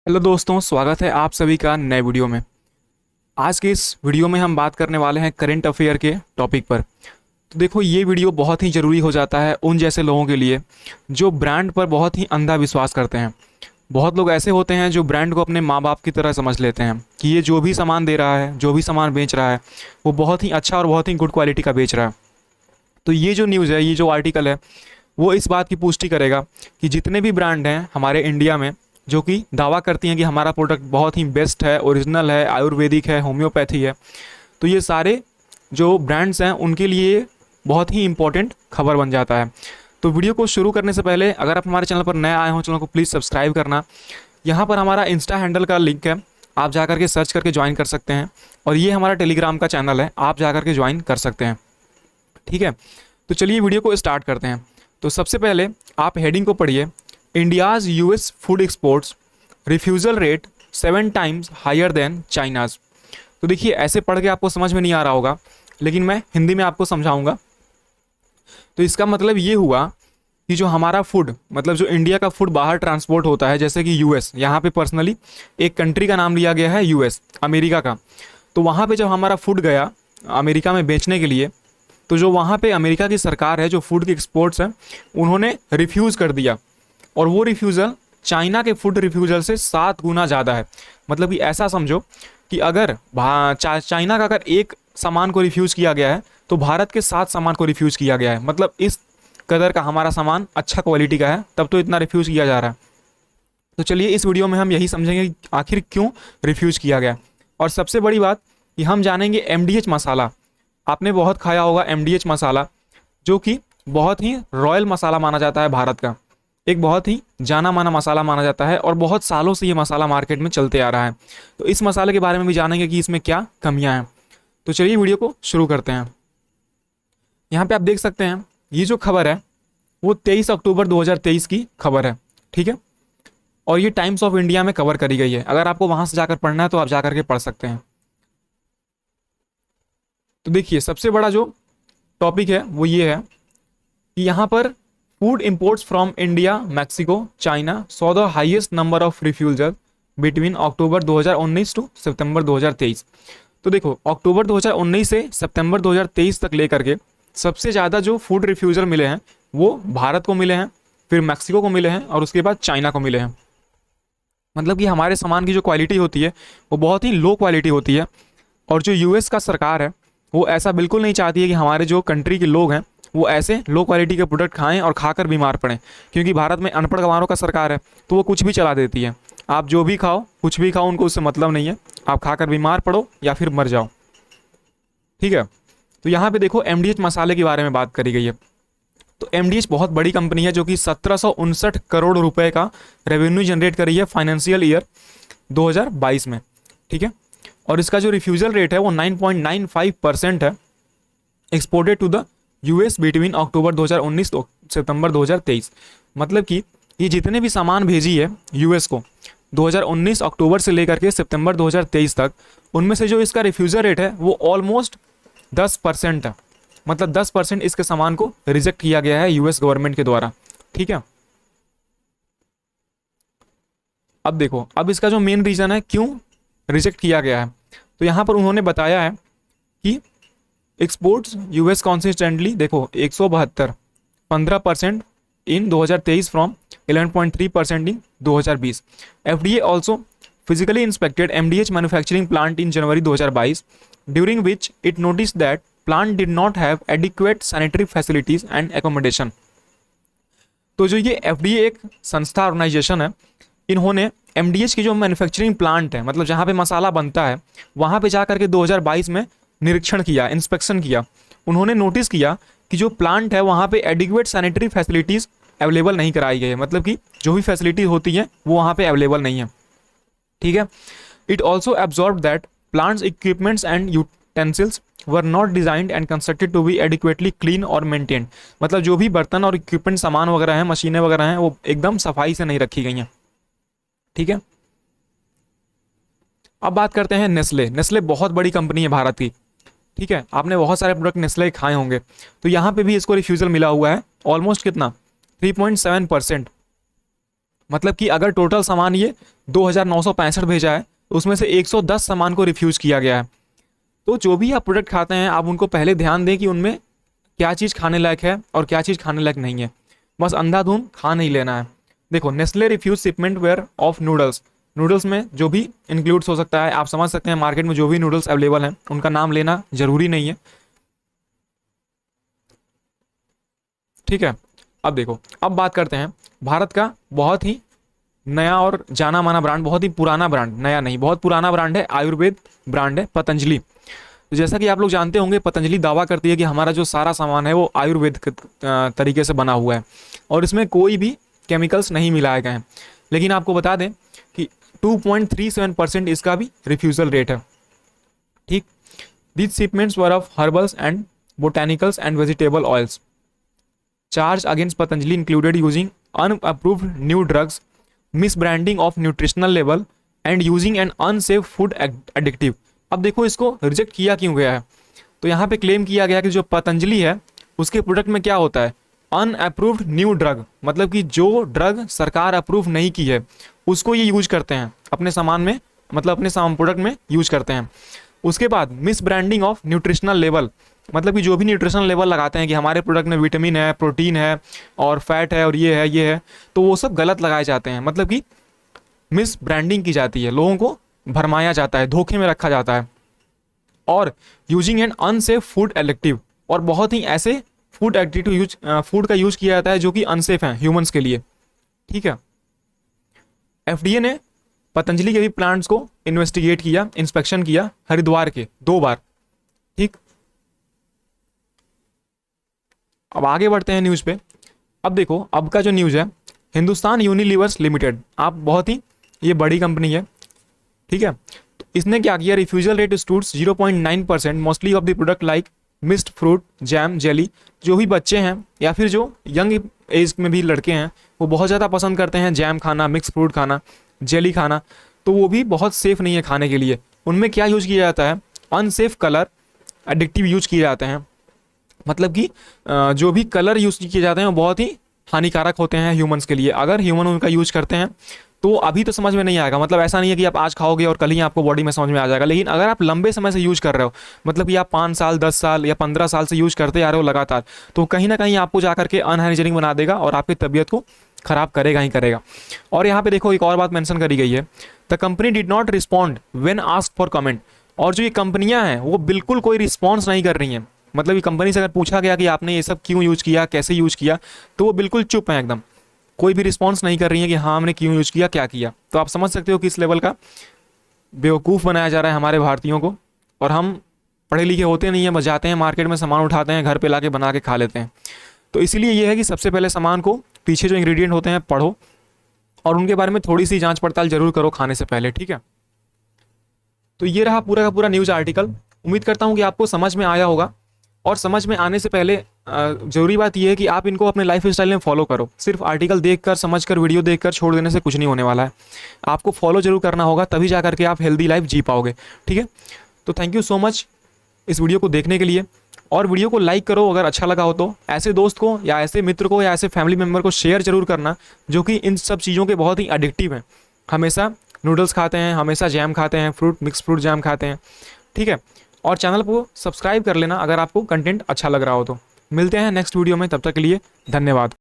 Hello दोस्तों, स्वागत है आप सभी का नए वीडियो में। आज के इस वीडियो में हम बात करने वाले हैं करंट अफेयर के टॉपिक पर। तो देखो, ये वीडियो बहुत ही ज़रूरी हो जाता है उन जैसे लोगों के लिए जो ब्रांड पर बहुत ही अंधा विश्वास करते हैं। बहुत लोग ऐसे होते हैं जो ब्रांड को अपने माँ बाप की तरह समझ लेते हैं कि ये जो भी सामान दे रहा है, जो भी सामान बेच रहा है, वो बहुत ही अच्छा और बहुत ही गुड क्वालिटी का बेच रहा है। तो ये जो न्यूज़ है, ये जो आर्टिकल है, वो इस बात की पुष्टि करेगा कि जितने भी ब्रांड हैं हमारे इंडिया में जो कि दावा करती हैं कि हमारा प्रोडक्ट बहुत ही बेस्ट है, ओरिजिनल है, आयुर्वेदिक है, होम्योपैथी है, तो ये सारे जो ब्रांड्स हैं उनके लिए बहुत ही इंपॉर्टेंट खबर बन जाता है। तो वीडियो को शुरू करने से पहले अगर आप हमारे चैनल पर नए आए हो, चैनल को प्लीज़ सब्सक्राइब करना। यहाँ पर हमारा इंस्टा हैंडल का लिंक है, आप जा करके सर्च करके ज्वाइन कर सकते हैं। और ये हमारा टेलीग्राम का चैनल है, आप जा करके ज्वाइन कर सकते हैं। ठीक है, तो चलिए वीडियो को स्टार्ट करते हैं। तो सबसे पहले आप हेडिंग को पढ़िए, India's US food exports refusal rate 7 times higher than China's. तो देखिए, ऐसे पढ़ के आपको समझ में नहीं आ रहा होगा, लेकिन मैं हिंदी में आपको समझाऊंगा। तो इसका मतलब ये हुआ कि जो हमारा फूड, मतलब जो इंडिया का फूड बाहर ट्रांसपोर्ट होता है, जैसे कि यूएस, यहाँ पे पर्सनली एक कंट्री का नाम लिया गया है यूएस, अमेरिका का। तो वहाँ पे जब हमारा फूड गया अमेरिका में बेचने के लिए, तो जो वहाँ पे अमेरिका की सरकार है, जो फूड की एक्सपोर्ट्स है, उन्होंने रिफ्यूज़ कर दिया। और वो रिफ्यूज़ल चाइना के फूड रिफ्यूज़ल से 7 गुना ज़्यादा है। मतलब कि ऐसा समझो कि अगर चाइना का अगर एक सामान को रिफ्यूज़ किया गया है, तो भारत के 7 सामान को रिफ्यूज़ किया गया है। मतलब इस कदर का हमारा सामान अच्छा क्वालिटी का है, तब तो इतना रिफ्यूज़ किया जा रहा है। तो चलिए इस वीडियो में हम यही समझेंगे कि आखिर क्यों रिफ्यूज़ किया गया। और सबसे बड़ी बात कि हम जानेंगे एमडीएच मसाला। आपने बहुत खाया होगा एमडीएच मसाला, जो कि बहुत ही रॉयल मसाला माना जाता है भारत का, एक बहुत ही जाना माना मसाला माना जाता है, और बहुत सालों से ये मसाला मार्केट में चलते आ रहा है। तो इस मसाले के बारे में भी जानेंगे कि इसमें क्या कमियां हैं। तो चलिए वीडियो को शुरू करते हैं। यहाँ पे आप देख सकते हैं, ये जो खबर है वो 23 अक्टूबर 2023 की खबर है। ठीक है, और ये टाइम्स ऑफ इंडिया में कवर करी गई है। अगर आपको वहां से जाकर पढ़ना है तो आप जाकर के पढ़ सकते हैं। तो देखिए, सबसे बड़ा जो टॉपिक है वो ये है कि यहाँ पर food imports from India, Mexico, China saw the highest number of refusal between October 2019 to September 2023। तो देखो, अक्टूबर 2019 से सितंबर 2023 तक लेकर के सबसे ज़्यादा जो फूड रिफ्यूजल मिले हैं वो भारत को मिले हैं, फिर मैक्सिको को मिले हैं, और उसके बाद चाइना को मिले हैं। मतलब कि हमारे सामान की जो क्वालिटी होती है वो बहुत ही लो क्वालिटी होती है। और जो यूएस का सरकार है वो ऐसा बिल्कुल नहीं चाहती है कि हमारे जो कंट्री के लोग हैं वो ऐसे लो क्वालिटी के प्रोडक्ट खाएं और खाकर बीमार पड़ें। क्योंकि भारत में अनपढ़ गंवारों का सरकार है, तो वो कुछ भी चला देती है। आप जो भी खाओ, कुछ भी खाओ, उनको उससे मतलब नहीं है। आप खाकर बीमार पड़ो या फिर मर जाओ। ठीक है, तो यहाँ पे देखो एमडीएच मसाले के बारे में बात करी गई है। तो एमडीएच बहुत बड़ी कंपनी है जो कि 1759 करोड़ रुपए का रेवेन्यू जनरेट करी है फाइनेंशियल ईयर 2022 में। ठीक है, और इसका जो रिफ्यूजल रेट है वो 9.95% है, exported to the US between October 2019 तो सितंबर 2023। मतलब कि ये जितने भी सामान भेजी है यूएस को 2019 अक्टूबर से लेकर के सितंबर 2023 तक, उनमें से जो इसका रिफ्यूजल रेट है वो ऑलमोस्ट 10% है। मतलब 10% इसके सामान को रिजेक्ट किया गया है यूएस गवर्नमेंट के द्वारा। ठीक है, अब देखो, अब इसका जो मेन रीज़न है क्यों रिजेक्ट किया गया है, तो यहाँ पर उन्होंने बताया है कि एक्सपोर्ट्स यूएस कॉन्सिस्टेंटली, देखो 172 15% इन 2023 from 11.3% in 2020। FDA also physically inspected MDH manufacturing plant in January 2022, during which it notice that plant did not have adequate sanitary facilities and accommodation. तो जो ये एफडीए एक संस्था ऑर्गेनाइजेशन है, इन्होंने एमडीएच की जो मैन्युफैक्चरिंग प्लांट है, मतलब जहाँ पे मसाला बनता है, वहाँ पे जा करके 2022 में निरीक्षण किया, इंस्पेक्शन किया। उन्होंने नोटिस किया कि जो प्लांट है वहाँ पे एडिक्वेट सैनिटरी फैसिलिटीज़ अवेलेबल नहीं कराई गई है। मतलब कि जो भी फैसिलिटी होती है वो वहाँ पे अवेलेबल नहीं है। ठीक है, it also absorb that plants equipments and utensils were not designed and constructed to be adequately clean और मेंटेन्ड। मतलब जो भी बर्तन और इक्विपमेंट सामान वगैरह हैं, मशीनें वगैरह हैं, वो एकदम सफाई से नहीं रखी गई हैं। ठीक है, अब बात करते हैं नेस्ले। नेस्ले बहुत बड़ी कंपनी है भारत की। ठीक है, आपने बहुत सारे प्रोडक्ट नेस्ले खाए होंगे। तो यहाँ पे भी इसको रिफ्यूजल मिला हुआ है, ऑलमोस्ट कितना 3.7%। मतलब कि अगर टोटल सामान ये 2965 भेजा है तो उसमें से 110 सामान को रिफ्यूज़ किया गया है। तो जो भी आप प्रोडक्ट खाते हैं आप उनको पहले ध्यान दें कि उनमें क्या चीज़ खाने लायक है और क्या चीज़ खाने लायक नहीं है। बस अंधाधुंध खा नहीं लेना है। देखो, Nestle refuse shipment where of noodles, noodles में जो भी इंक्लूड्स हो सकता है, आप समझ सकते हैं मार्केट में जो भी नूडल्स अवेलेबल हैं उनका नाम लेना जरूरी नहीं है, ठीक है। अब देखो, अब बात करते हैं भारत का बहुत ही नया और जाना माना ब्रांड, बहुत ही पुराना ब्रांड, नया नहीं बहुत पुराना ब्रांड है, आयुर्वेद ब्रांड है पतंजलि। तो जैसा कि आप लोग जानते होंगे, पतंजलि दावा करती है कि हमारा जो सारा सामान है वो आयुर्वेद तरीके से बना हुआ है और इसमें कोई भी केमिकल्स नहीं मिलाए गए हैं। लेकिन आपको बता दें कि 2.37% इसका भी रिफ्यूज़ल रेट है, ठीक। These shipments were of herbals and botanicals and vegetable oils. Charge against Patanjali included using unapproved new drugs, misbranding of nutritional level and using an unsafe food एडिक्टिव। अब देखो, इसको रिजेक्ट किया क्यों गया है? तो यहाँ पे क्लेम किया गया कि जो पतंजलि है उसके प्रोडक्ट में क्या होता है, अनअप्रूव्ड न्यू ड्रग, मतलब कि जो ड्रग सरकार अप्रूव नहीं की है उसको ये यूज करते हैं अपने सामान में, मतलब अपने प्रोडक्ट में यूज करते हैं। उसके बाद miss branding of nutritional level, मतलब कि जो भी न्यूट्रिशनल लेवल लगाते हैं कि हमारे प्रोडक्ट में विटामिन है, प्रोटीन है और फैट है और ये है, तो वो सब गलत लगाए जाते हैं। मतलब कि मिस ब्रांडिंग की जाती है, लोगों को भरमाया जाता है, धोखे में रखा जाता है। और using an unsafe food addictive, और बहुत ही ऐसे फूड एडिक्टिव फूड का यूज किया जाता है जो कि अनसेफ है ह्यूमंस के लिए, ठीक है। एफडीए ने पतंजलि के भी प्लांट्स को इन्वेस्टिगेट किया, इंस्पेक्शन किया हरिद्वार के 2 बार, ठीक। अब आगे बढ़ते हैं न्यूज़ पे। अब देखो, अब का जो न्यूज़ है, हिंदुस्तान यूनिलीवर्स लिमिटेड, आप बहुत ही ये बड़ी कंपनी है, ठीक है। तो इसने क्या किया, refusal rate stood 0.9%, mostly of the product like mixed fruit, jam, jelly. जो भी बच्चे हैं या फिर जो यंग एज में भी लड़के हैं वो बहुत ज़्यादा पसंद करते हैं जैम खाना, मिक्स फ्रूट खाना, जेली खाना, तो वो भी बहुत सेफ़ नहीं है खाने के लिए। उनमें क्या यूज़ किया जाता है, अनसेफ कलर एडिक्टिव यूज किए जाते हैं। मतलब कि जो भी कलर यूज़ किए जाते हैं वो बहुत ही हानिकारक होते हैं ह्यूमंस के लिए। अगर ह्यूमन उनका यूज करते हैं तो अभी तो समझ में नहीं आएगा, मतलब ऐसा नहीं है कि आप आज खाओगे और कल ही आपको बॉडी में समझ में आ जाएगा। लेकिन अगर आप लंबे समय से यूज कर रहे हो, मतलब कि आप 5 साल, 10 साल या 15 साल से यूज करते आ रहे हो लगातार, तो कहीं ना कहीं आपको जाकर के अनहाइजीनिक बना देगा और आपकी तबीयत को खराब करेगा ही करेगा। और यहाँ पे देखो, एक और बात मेंशन करी गई है, the company did not respond when asked for comment. और जो ये कंपनियां हैं वो बिल्कुल कोई रिस्पॉन्स नहीं कर रही हैं। मतलब ये कंपनी से अगर पूछा गया कि आपने ये सब क्यों यूज किया, कैसे यूज किया, तो वो बिल्कुल चुप हैं एकदम, कोई भी रिस्पॉन्स नहीं कर रही है कि हाँ हमने क्यों यूज किया, क्या किया। तो आप समझ सकते हो कि इस लेवल का बेवकूफ़ बनाया जा रहा है हमारे भारतीयों को। और हम पढ़े लिखे होते नहीं हैं, बस जाते हैं मार्केट में सामान उठाते हैं, घर पे लाके बना के खा लेते हैं। तो इसीलिए ये है कि सबसे पहले सामान को, पीछे जो इंग्रेडिएंट होते हैं पढ़ो और उनके बारे में थोड़ी सी जांच पड़ताल जरूर करो खाने से पहले, ठीक है। तो ये रहा पूरा का पूरा न्यूज़ आर्टिकल। उम्मीद करता हूँ कि आपको समझ में आया होगा। और समझ में आने से पहले ज़रूरी बात यह है कि आप इनको अपने लाइफ स्टाइल में फॉलो करो। सिर्फ आर्टिकल देखकर, समझकर, वीडियो देखकर छोड़ देने से कुछ नहीं होने वाला है। आपको फॉलो जरूर करना होगा, तभी जा करके आप हेल्दी लाइफ जी पाओगे, ठीक है। तो थैंक यू सो मच इस वीडियो को देखने के लिए। और वीडियो को लाइक करो अगर अच्छा लगा हो तो, ऐसे दोस्त को या ऐसे मित्र को या ऐसे फैमिली मेम्बर को शेयर जरूर करना जो कि इन सब चीज़ों के बहुत ही एडिक्टिव हैं। हमेशा नूडल्स खाते हैं, हमेशा जैम खाते हैं, मिक्स फ्रूट जैम खाते हैं, ठीक है। और चैनल को सब्सक्राइब कर लेना अगर आपको कंटेंट अच्छा लग रहा हो तो। मिलते हैं नेक्स्ट वीडियो में, तब तक के लिए धन्यवाद।